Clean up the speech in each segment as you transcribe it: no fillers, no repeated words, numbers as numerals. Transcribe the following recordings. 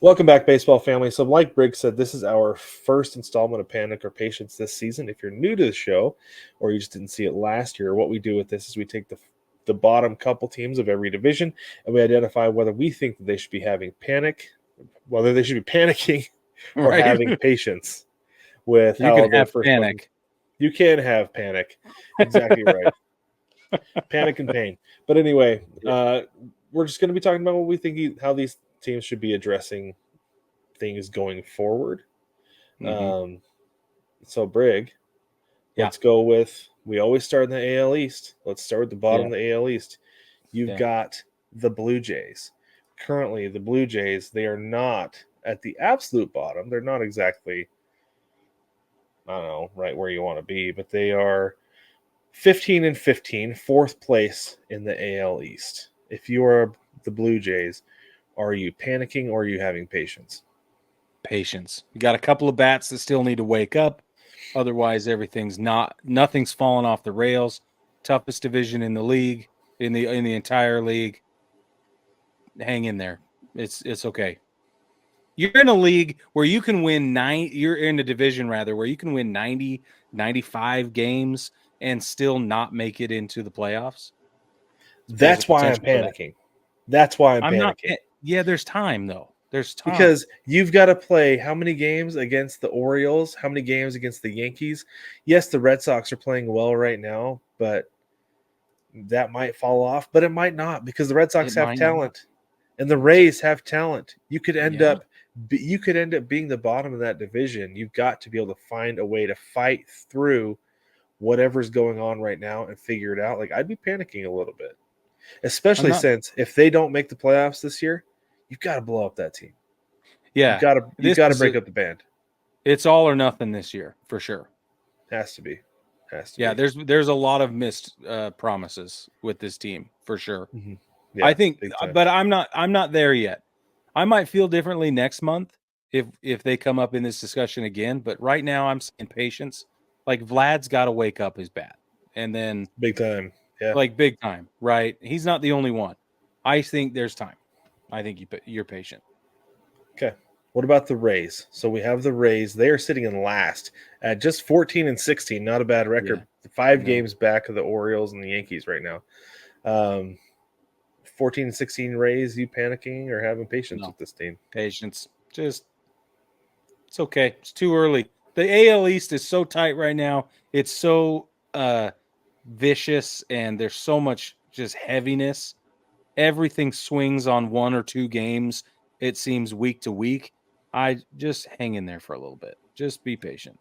Welcome back, baseball family. So, like Brig said, this is our first installment of Panic or Patience this season. If you're new to the show or you just didn't see it last year, what we do with this is we take the bottom couple teams of every division and we identify whether we think that they should be having panic, whether they should be panicking or Right? having patience with You can how their have first one. panic. You can have panic. Exactly right. Panic and pain. But anyway, we're just going to be talking about what we think how these teams should be addressing things going forward. Mhm. So Brig, Yeah, let's go with we always start in the AL East. Let's start at the bottom yeah, of the AL East. You've yeah. got the Blue Jays. Currently, the Blue Jays, they are not at the absolute bottom. They're not exactly, I don't know, right where you want to be, but they are 15 and 15, fourth place in the AL East. If you are the Blue Jays, are you panicking or are you having patience? Patience. You got a couple of bats that still need to wake up. Otherwise, nothing's fallen off the rails. Toughest division in the league, in the entire league. Hang in there. It's okay. You're in a league where you can win you're in a division rather where you can win 90, 95 games and still not make it into the playoffs. There's a That's why I'm potential for that. panicking. That's why I'm I'm not. panicking. Yeah, there's time though. There's time. Because you've got to play how many games against the Orioles, how many games against the Yankees. Yes, the Red Sox are playing well right now, but that might fall off, but it might not because the Red Sox It have might not. talent and the Rays have talent. Yeah. You could end up being the bottom of that division. You've got to be able to find a way to fight through whatever's going on right now and figure it out. Like I'd be panicking a little bit, I'm especially not. since if they don't make the playoffs this year, you've got to blow up that team. Yeah. You've This got to is break up the band. it's all or nothing this year for sure. Has to be. Has to Yeah. be. There's a lot of missed promises with this team for sure. Mm-hmm. I Yeah, think, big time. but I'm not there yet. I might feel differently next month if they come up in this discussion again. But right now, I'm saying patience. Like Vlad's got to wake up his bat, and then Big time. Yeah. like big time, right? He's not the only one. I think there's time. I think you're patient. Okay. What about the Rays? So we have the Rays. They are sitting in last at just 14 and 16. Not a bad Yeah. record. 5 No. games back of the Orioles and the Yankees right now. Um, 14 and 16 Rays. You panicking or having patience No. with this team? Patience. Just it's okay. It's too early. The AL East is so tight right now. It's so vicious and there's so much just heaviness. Everything swings on one or two games. It seems week to week. I just hang in there for a little bit. Just be patient.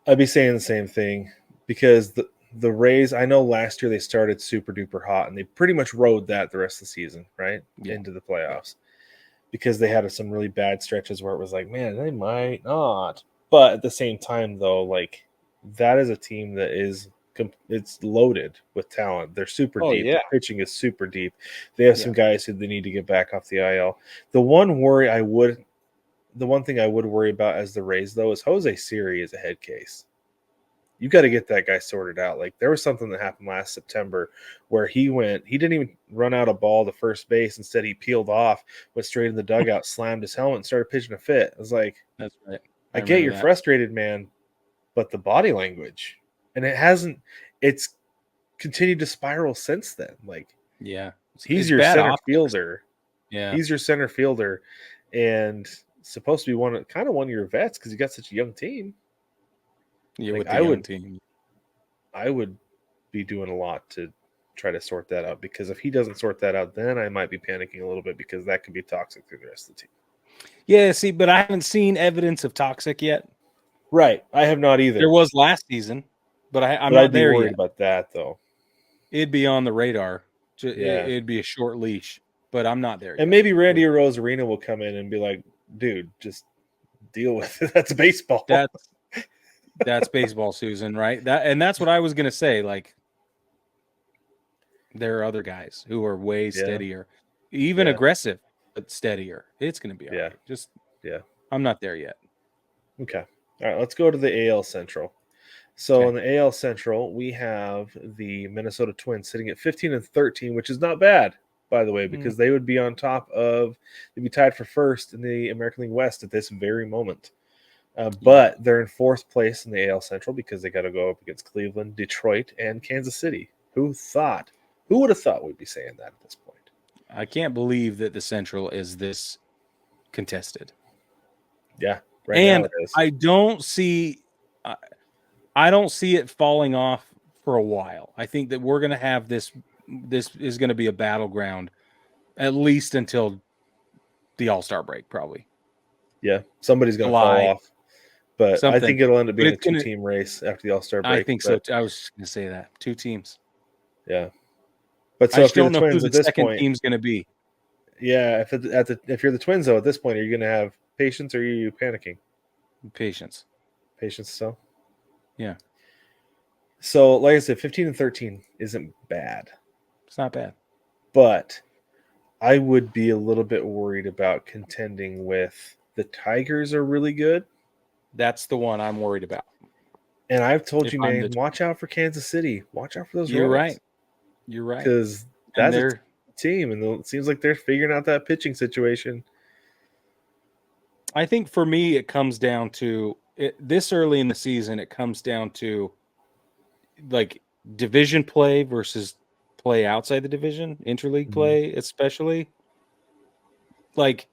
I'd be saying the same thing because the Rays, I know last year they started super duper hot and they pretty much rode that the rest of the season, right? Yeah. Into the Yeah. playoffs. Because they had some really bad stretches where it was like, man, they might not. But at the same time, though, like that is a team that is it's loaded with talent. They're super Oh deep. yeah. Their pitching is super deep. They have Yeah. some guys who they need to get back off the IL. The one thing I would worry about as the Rays though is Jose Siri is a head case. You got to get that guy sorted out. Like there was something that happened last September where he didn't even run out a ball to first base. Instead, he peeled off, went straight in the dugout, slammed his helmet, and started pitching a fit. I was like, That's right. I I get remember you're that. frustrated, man, but the body language, and it's continued to spiral since then. Like Yeah. he's It's your bad center optics. fielder. Yeah. He's your center fielder, and supposed to be one of your vets because you got such a young team. Yeah, Like with the young team. I would be doing a lot to try to sort that out because if he doesn't sort that out, then I might be panicking a little bit because that could be toxic through the rest of the team. Yeah, see, but I haven't seen evidence of toxic yet. Right. I have not There either. was last season, but I'm But I'd not be there worried yet. about that though. It'd be on the radar. Yeah. It'd be a short leash, but I'm not there And yet. maybe Randy Rosarina will come in and be like, dude, just deal with it. That's baseball. That's that's baseball, Susan, right? That's what I was gonna say. Like there are other guys who are way Yeah. steadier, even Yeah. aggressive, but steadier. It's gonna be all Yeah. right. Just Yeah. I'm not there yet. Okay. All right. Let's go to the AL Central. So Okay. in the AL Central, we have the Minnesota Twins sitting at 15 and 13, which is not bad. by the way, because they would be on top of, they'd be tied for first in the American League West at this very moment. But they're in fourth place in the AL Central because they got to go up against Cleveland, Detroit, and Kansas City. Who would have thought we'd be saying that at this point? I can't believe that the Central is this contested. Yeah, right and now it is. I don't see it falling off for a while. I think that we're going to have this is going to be a battleground at least until the All-Star break, probably. Yeah, somebody's going to fall off. But I think it'll end up being a two-team race after the All-Star break. I think so. I was just going to say that. 2 teams. Yeah. But so I if you're the Twins at this point, team's going to be. Yeah, if you're the Twins though at this point, are you going to have patience or are you panicking? Patience. Patience still? Yeah. So, like I said, 15-13 isn't bad. It's not bad. But I would be a little bit worried about contending with the Tigers are really good. That's the one I'm worried about. And I've told you, man, watch out for Kansas City. Watch out for those You're Royals. You're right. Because that's a team, and it seems like they're figuring out that pitching situation. I think for me, it comes down to this early in the season. It comes down to like division play versus play outside the division, interleague play, especially. Like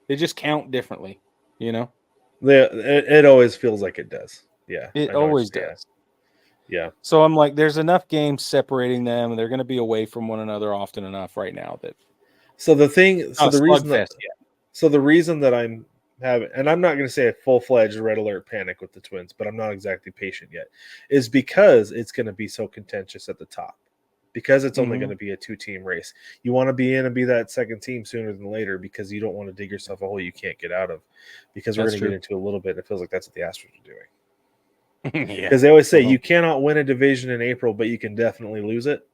they just count differently, you know. It always feels like it does. Yeah, it always does. Yeah. So I'm like, there's enough games separating them, and they're going to be away from one another often enough right now that. So the reason that I'm having, and I'm not going to say a full-fledged red alert panic with the Twins, but I'm not exactly patient yet, is because it's going to be so contentious at the top. Because it's only going to be a 2-team race. You want to be in and be that second team sooner than later because you don't want to dig yourself a hole you can't get out of. Because we're going to get into a little bit. It feels like that's what the Astros are doing. Because they always say you cannot win a division in April, but you can definitely lose it.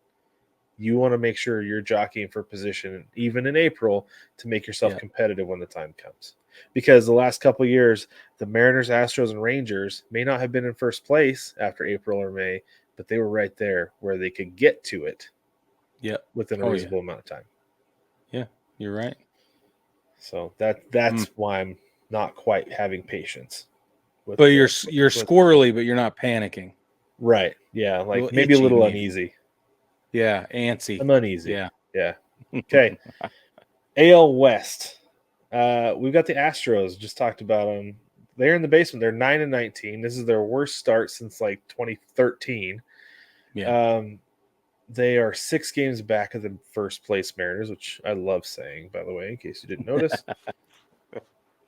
You want to make sure you're jockeying for position, even in April, to make yourself competitive when the time comes. Because the last couple of years, the Mariners, Astros, and Rangers may not have been in first place after April or May, but they were right there where they could get to it within a reasonable amount of time. Yeah, you're right. So that's why I'm not quite having patience. But you're squirrely, but you're not panicking. Right. Yeah, like maybe a little uneasy. Yeah, antsy. I'm uneasy. Yeah. Okay. AL West. We've got the Astros. Just talked about them. They're in the basement. They're 9-19. This is their worst start since like 2013. Yeah. They are 6 games back of the first place Mariners, which I love saying, by the way, in case you didn't notice.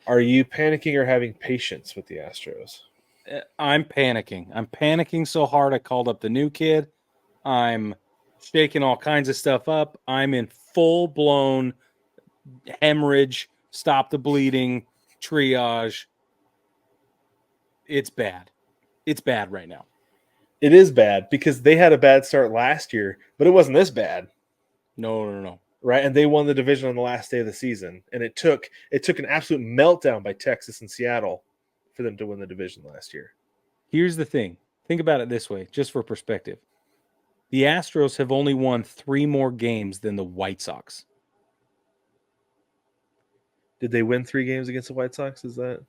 Are you panicking or having patience with the Astros? I'm panicking. I'm panicking so hard I called up the new kid. I'm shaking all kinds of stuff up. I'm in full-blown hemorrhage, stop the bleeding, triage. It's bad. It's bad right now. It is bad because they had a bad start last year, but it wasn't this bad. No. Right, and they won the division on the last day of the season, and it took an absolute meltdown by Texas and Seattle for them to win the division last year. Here's the thing. Think about it this way, just for perspective. The Astros have only won 3 more games than the White Sox. Did they win 3 games against the White Sox? Is that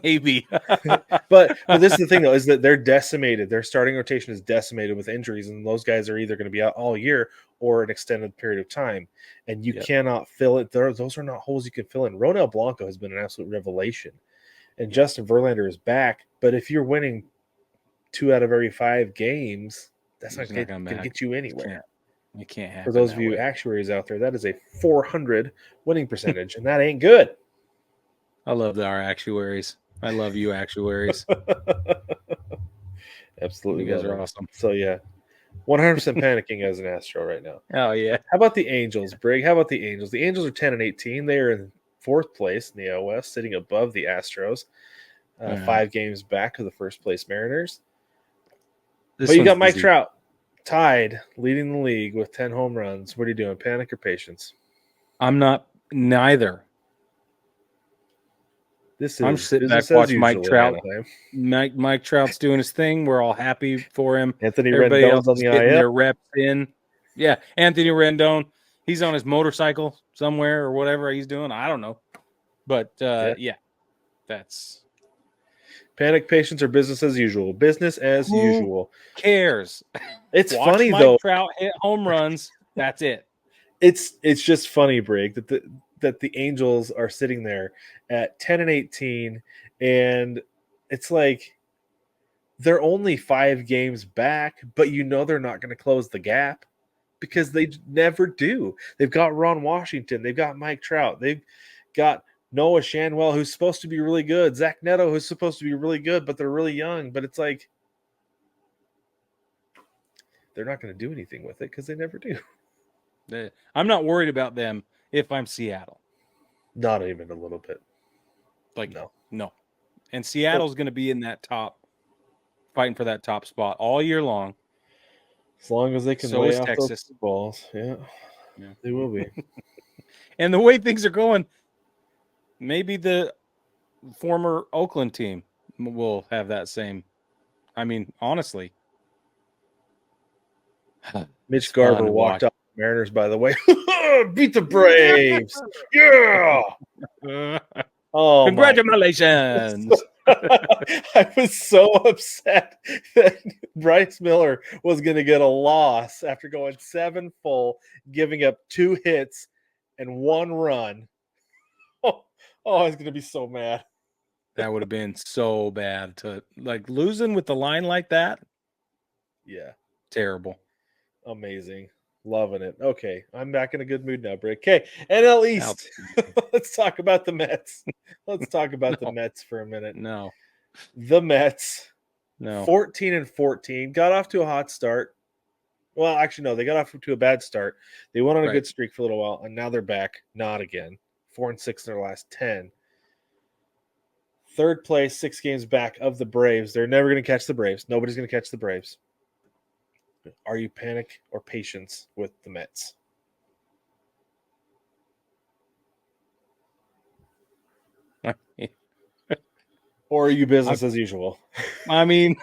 maybe? but this is the thing, though, is that they're decimated. Their starting rotation is decimated with injuries, and those guys are either going to be out all year or an extended period of time, and you cannot fill it. Those are not holes you can fill in. Ronel Blanco has been an absolute revelation, and Justin Verlander is back. But if you're winning 2 out of every 5 games, that's not going to get you anywhere. It can't happen. For those of you actuaries out there, that is a 400 winning percentage, and that ain't good. I love our actuaries. I love you, actuaries. Absolutely. You guys are awesome. So, 100% panicking as an Astro right now. Oh, yeah. How about the Angels, Brig? How about the Angels? The Angels are 10-18. They are in 4th place in the AL West, sitting above the Astros. 5 games back of the first place Mariners. But you got Mike Trout tied, leading the league with 10 home runs. What are you doing, panic or patience? I'm not neither. This I'm is just sitting back business as watching Mike usual in Trout. Anaheim. Mike Trout's doing his thing. We're all happy for him. Anthony Everybody else Rendon's on is the getting IL. their reps in. Yeah, Anthony Rendon. He's on his motorcycle somewhere or whatever he's doing. I don't know. But yeah, that's Panic patients are business as usual. Business as who usual. cares. It's Watch funny Mike though. Trout hit home runs. That's it. It's just funny, Brig, that the Angels are sitting there at 10-18, and it's like they're only 5 games back, but you know they're not going to close the gap because they never do. They've got Ron Washington, they've got Mike Trout, they've got Noah Shanwell, who's supposed to be really good, Zach Neto, who's supposed to be really good, but they're really young. But it's like they're not going to do anything with it because they never do. I'm not worried about them if I'm Seattle. Not even a little bit. Like, No. And Seattle's going to be in that top, fighting for that top spot all year long. As long as they can So lay is off Texas. those balls. Yeah, they will be. And the way things are going, maybe the former Oakland team will have that same. I mean, honestly. Mitch Garver walked off the Mariners, by the way. Beat the Braves. Yeah. Oh, congratulations. I was so upset that Bryce Miller was going to get a loss after going 7 full, giving up 2 hits and 1 run. Oh, I was going to be so mad. That would have been so bad to like losing with the line like that. Yeah. Terrible. Amazing. Loving it. Okay. I'm back in a good mood now, Brick. Okay. NL East. Let's talk about the Mets. Let's talk about the Mets for a minute. No. The Mets. No. 14-14. Got off to a hot start. Well, actually, no. They got off to a bad start. They went on a good streak for a little while, and now they're back. Not again. 4-6 in their last 10. Third place, 6 games back of the Braves. They're never going to catch the Braves. Nobody's going to catch the Braves. Are you panic or patience with the Mets? Or are you business as usual? I mean,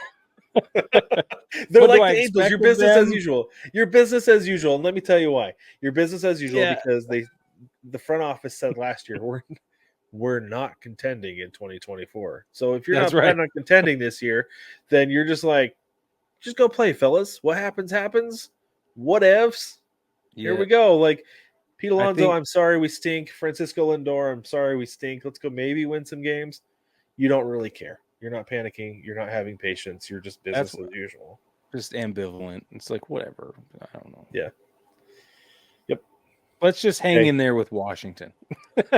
they're like the Angels. You're business as usual. You're business as usual. And let me tell you why. You're business as usual because the front office said last year we're not contending in 2024. So if you're not planning on contending this year, then you're just like, just go play, fellas. What happens, happens. Whatevs. Here we go. Like Pete Alonso, I'm sorry we stink. Francisco Lindor, I'm sorry we stink. Let's go maybe win some games. You don't really care. You're not panicking. You're not having patience. You're just business as usual. Just ambivalent. It's like, whatever. I don't know. Yeah. Yep. Let's just hang in there with Washington. That's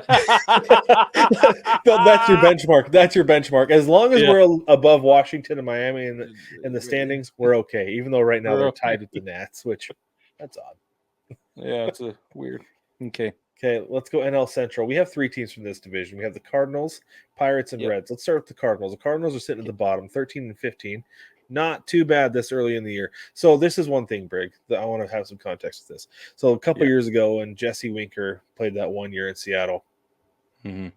your benchmark. That's your benchmark. As long as we're above Washington and Miami in the standings, we're okay. Even though right now they're tied with the Nats, which that's odd. Yeah, it's a weird. Okay, let's go NL Central. We have 3 teams from this division. We have the Cardinals, Pirates, and Reds. Let's start with the Cardinals. The Cardinals are sitting at the bottom, 13-15. Not too bad this early in the year. So this is one thing, Brig, that I want to have some context to this. So a couple years ago when Jesse Winker played that 1 year in Seattle, he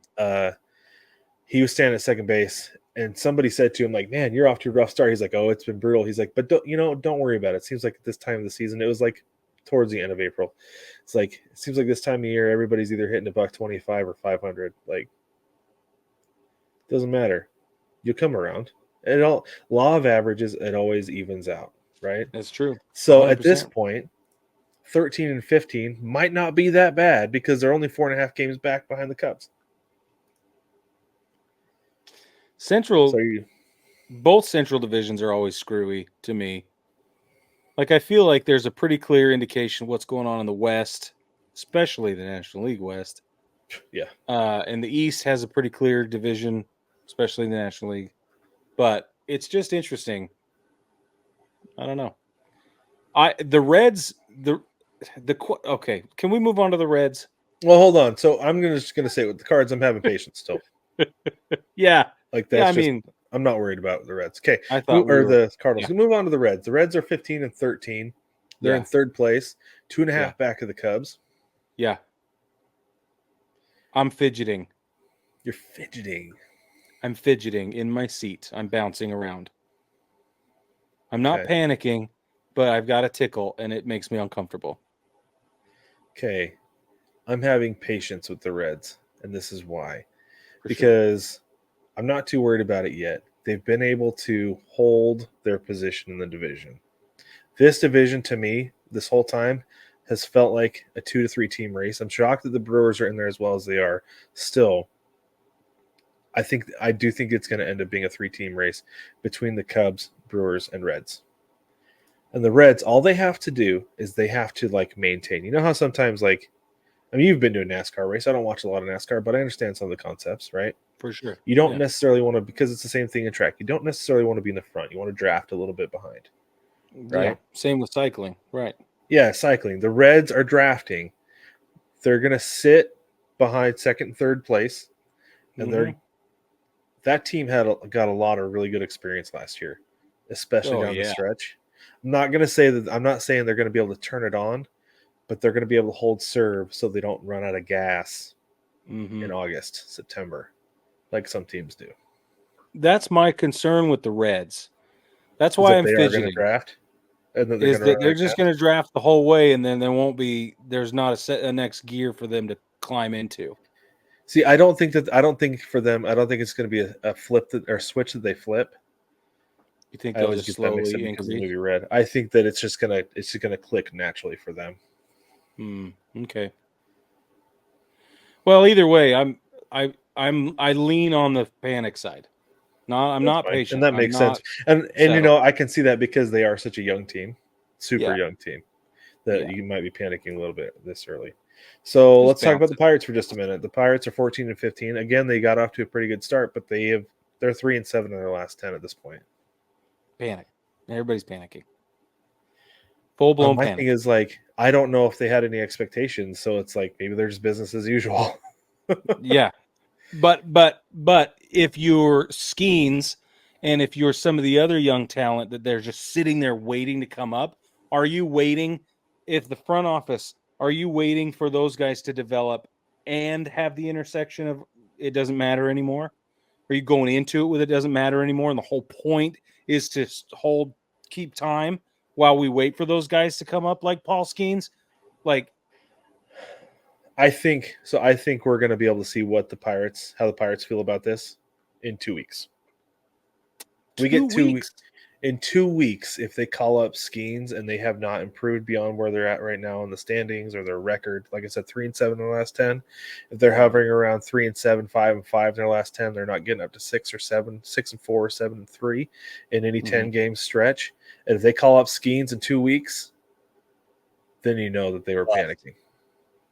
was standing at second base, and somebody said to him, like, man, you're off to a rough start. He's like, oh, it's been brutal. He's like, but don't worry about it. It seems like at this time of the season, it was like towards the end of April. It's like, it seems like this time of year, everybody's either hitting $125 or 500. Like, doesn't matter. You'll come around. And law of averages, it always evens out, right? That's true. So 100%. At this point, 13-15 might not be that bad because they're only 4.5 games back behind the Cubs. Both Central divisions are always screwy to me. Like, I feel like there's a pretty clear indication of what's going on in the West, especially the National League West. Yeah. And the East has a pretty clear division, especially in the National League. But it's just interesting. I don't know. The Reds, okay. Can we move on to the Reds? Well, hold on. So I'm just gonna say with the Cards, I'm having patience still. Yeah. Like that's I'm not worried about the Reds. Okay. I thought the Cardinals. Yeah. Move on to the Reds. The Reds are 15-13. They're in third place, 2.5 back of the Cubs. Yeah. I'm fidgeting. You're fidgeting. I'm fidgeting in my seat. I'm bouncing around. I'm not Okay. panicking, but I've got a tickle, and it makes me uncomfortable. Okay. I'm having patience with the Reds, and this is why. For sure. Because I'm not too worried about it yet. They've been able to hold their position in the division. This division, to me, this whole time, has felt like a 2 to 3 team race. I'm shocked that the Brewers are in there as well as they are. Still, I do think it's going to end up being a 3-team race between the Cubs, Brewers, and Reds. And the Reds, all they have to do is they have to maintain. You know how sometimes you've been to a NASCAR race. I don't watch a lot of NASCAR, but I understand some of the concepts, right? For sure. You don't Yeah. necessarily want to, because it's the same thing in track. You don't necessarily want to be in the front. You want to draft a little bit behind, Yeah. right? Same with cycling. Right. Yeah, cycling. The Reds are drafting. They're going to sit behind second and third place, and Mm-hmm. that team got a lot of really good experience last year, especially Oh, down the yeah. stretch. I'm not saying they're going to be able to turn it on, but they're going to be able to hold serve so they don't run out of gas Mm-hmm. in August, September, like some teams do. That's my concern with the Reds. That's Is why that I'm they are going to fidgeting. draft, and that they're Is going to run that out they're of just gas? going to draft the whole way, and then there won't be. There's not a next gear for them to climb into. See, I don't think for them. I don't think it's going to be a flip or switch that they flip. You think I they'll always just get that mixed up slowly because of the increase? movie Red. I think that it's just gonna click naturally for them. Okay. Well, either way, I lean on the panic side. I'm That's not fine, and patient. that I'm makes sense. not And settled. I can see that because they are such a young team, super Yeah. young team, that Yeah. you might be panicking a little bit this early. So Just let's talk about bounce the it. Pirates for just a minute. The Pirates are 14-15. Again, they got off to a pretty good start, but they're 3-7 in their last 10 at this point. Panic. Everybody's panicking. Full blown My panic. thing is I don't know if they had any expectations, so it's maybe they're just business as usual. Yeah. But if you're Skeens and if you're some of the other young talent that they're just sitting there waiting to come up, are you waiting if the front office are you waiting for those guys to develop and have the intersection of it doesn't matter anymore? Are you going into it with it doesn't matter anymore and the whole point is to keep time while we wait for those guys to come up like Paul Skeens? Like I think so. I think we're going to be able to see how the Pirates feel about this in 2 weeks. We 2 get weeks. in 2 weeks if they call up Skeens and they have not improved beyond where they're at right now in the standings or their record. Like I said, 3-7 in the last 10. If they're hovering around 3-7, 5-5 in their last 10, they're not getting up to 6-4, 7-3 in any 10-game stretch. And if they call up Skeens in 2 weeks, then you know that they were panicking.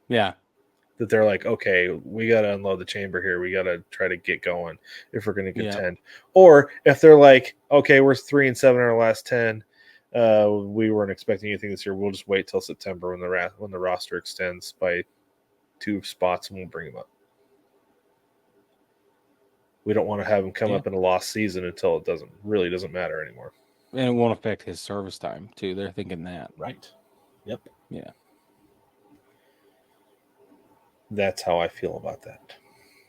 Yeah. That they're like, okay, we got to unload the chamber here. We got to try to get going if we're going to contend. Or if they're like, okay, we're 3-7 in our last 10. We weren't expecting anything this year. We'll just wait till September when the roster extends by 2 spots and we'll bring them up. We don't want to have him come up in a lost season until it doesn't matter anymore. And it won't affect his service time too. They're thinking that. Right. Yep. Yeah. That's how I feel about that.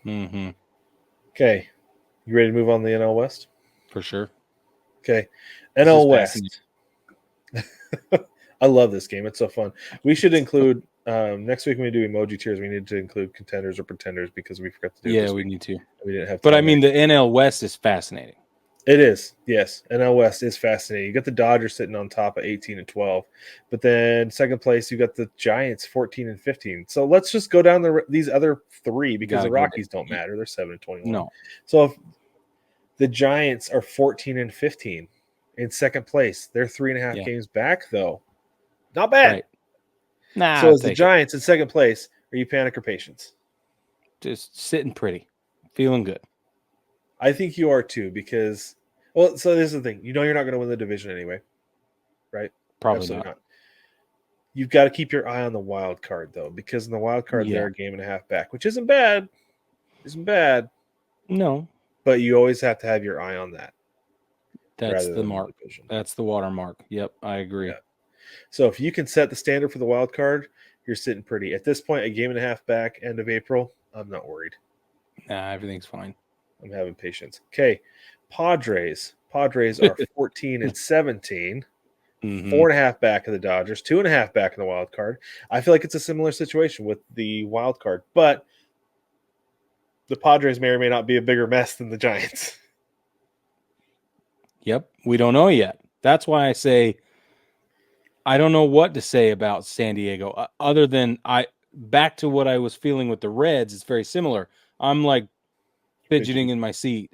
Mm-hmm. Okay. You ready to move on to the NL West? For sure. Okay. This NL is West. I love this game. It's so fun. We should include next week when we do emoji tiers, we need to include contenders or pretenders because we forgot to do it this we week. need to. We didn't have time. But I mean, the NL West is fascinating. It is, yes. NL West is fascinating. You got the Dodgers sitting on top at 18-12, but then second place you got the Giants 14-15. So let's just go down these other three because the Rockies don't matter. They're 7-21. No. So if the Giants are 14-15 in second place, they're 3.5 games back though. Not bad. Right. Nah. So as the Giants in second place, are you panic or patience? Just sitting pretty, feeling good. I think you are too because, well, so this is the thing. You know you're not going to win the division anyway, right? Probably Absolutely not. You've got to keep your eye on the wild card though, because in the wild card they're a game and a half back, which isn't bad. No. But you always have to have your eye on that. That's the mark. That's the watermark. Yep, I agree. Yeah. So if you can set the standard for the wild card, you're sitting pretty. At this point, a game and a half back, end of April, I'm not worried. Nah, everything's fine. I'm having patience. Okay, Padres. Padres are 14 and 17, Mm-hmm. 4.5 back of the Dodgers, 2.5 back in the wild card. I feel like it's a similar situation with the wild card, but the Padres may or may not be a bigger mess than the Giants. Yep. We don't know yet. That's why I say I don't know what to say about San Diego other than back to what I was feeling with the Reds. It's very similar. I'm like fidgeting in my seat.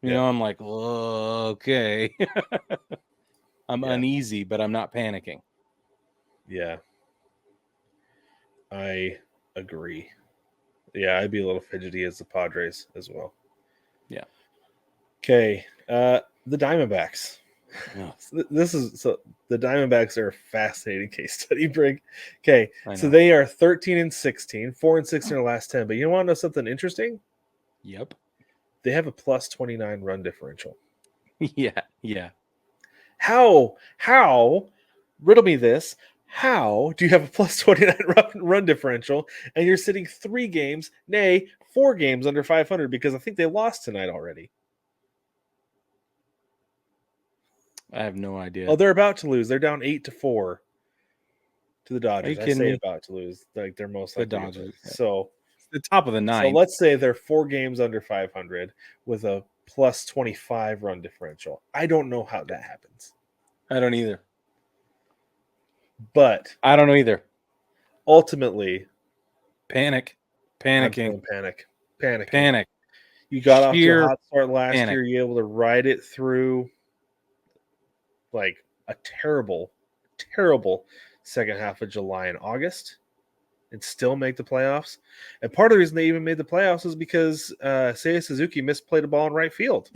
You know, I'm like, oh, okay. I'm uneasy, but I'm not panicking. Yeah. I agree. Yeah, I'd be a little fidgety as the Padres as well. Yeah. Okay. The Diamondbacks. Yeah. The Diamondbacks are a fascinating case study, Brig. Okay, so know. they are 13 and 16, 4 and 6 in their last 10. But you want to know something interesting? Yep. They have a plus 29 run differential. Yeah. Yeah. How? Riddle me this. How do you have a plus 29 run differential and you're sitting 3 games, nay, 4 games under 500? Because I think they lost tonight already. I have no idea. Oh, they're about to lose. They're down 8-4 to the Dodgers. Are you kidding me? About to lose. Like they're most The likely Dodgers. to. So it's the top of the ninth. So let's say they're 4 games under 500 with a plus 25 run differential. I don't know how that happens. I don't either. But I don't know either. Ultimately, panicking. Panic. You got off to a hot start last year. You're able to ride it through like a terrible second half of July and August and still make the playoffs. And part of the reason they even made the playoffs is because Seiya Suzuki misplayed a ball in right field.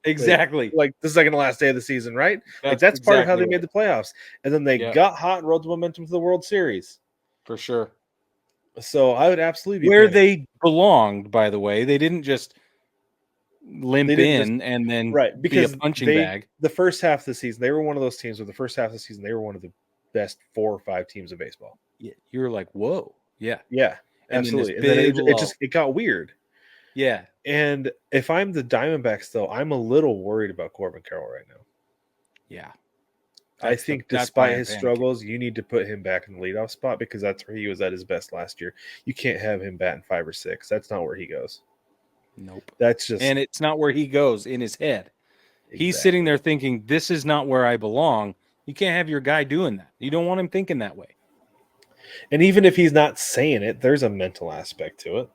Exactly. Like the second to last day of the season, right? That's part of how they made the playoffs. And then they got hot and rode the momentum to the World Series. For sure. So I would absolutely be where they belonged, by the way. They didn't just limp in and then be a punching bag. The first half of the season, they were one of those teams where the first half of the season, they were one of the best 4 or 5 teams of baseball. Yeah, you were like, whoa. Yeah. Yeah, absolutely. And then it got weird. Yeah. And if I'm the Diamondbacks, though, I'm a little worried about Corbin Carroll right now. Yeah. I think despite his struggles, you need to put him back in the leadoff spot because that's where he was at his best last year. You can't have him batting 5 or 6. That's not where he goes. Nope. That's just... And it's not where he goes in his head. Exactly. He's sitting there thinking, this is not where I belong. You can't have your guy doing that. You don't want him thinking that way. And even if he's not saying it, there's a mental aspect to it.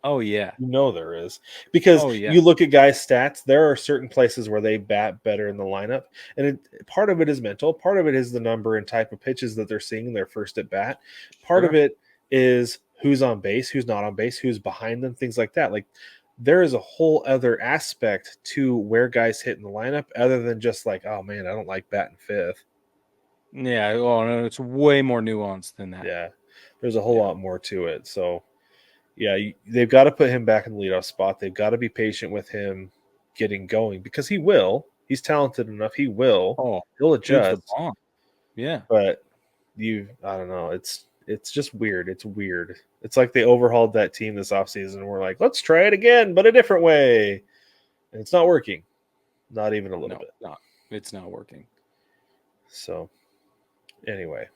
Oh, yeah. You know there is. Because you look at guys' stats, there are certain places where they bat better in the lineup. And part of it is mental. Part of it is the number and type of pitches that they're seeing in their first at bat. Part of it is who's on base, who's not on base, who's behind them, things like that. Like, there is a whole other aspect to where guys hit in the lineup other than just like, oh, man, I don't like batting 5th. Yeah, well, no, it's way more nuanced than that. Yeah, there's a whole lot more to it. So, yeah, they've got to put him back in the leadoff spot. They've got to be patient with him getting going because he will. He's talented enough. He will. Oh, he'll adjust. Yeah, but I don't know. It's just weird. It's weird. It's like they overhauled that team this offseason and we're like, let's try it again, but a different way. And it's not working. Not even a little bit. No, it's not working. So, anyway.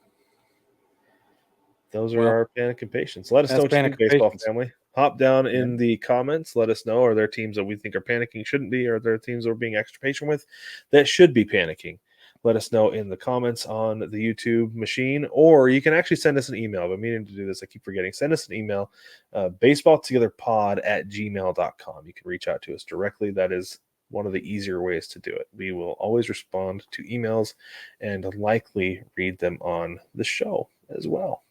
Those are our panic and patience. Let us know what you think, baseball family. Hop down in the comments. Let us know, are there teams that we think are panicking shouldn't be, or are there teams that we're being extra patient with that should be panicking? Let us know in the comments on the YouTube machine, or you can actually send us an email. I've been meaning to do this. I keep forgetting. Send us an email, baseballtogetherpod@gmail.com. You can reach out to us directly. That is one of the easier ways to do it. We will always respond to emails and likely read them on the show as well.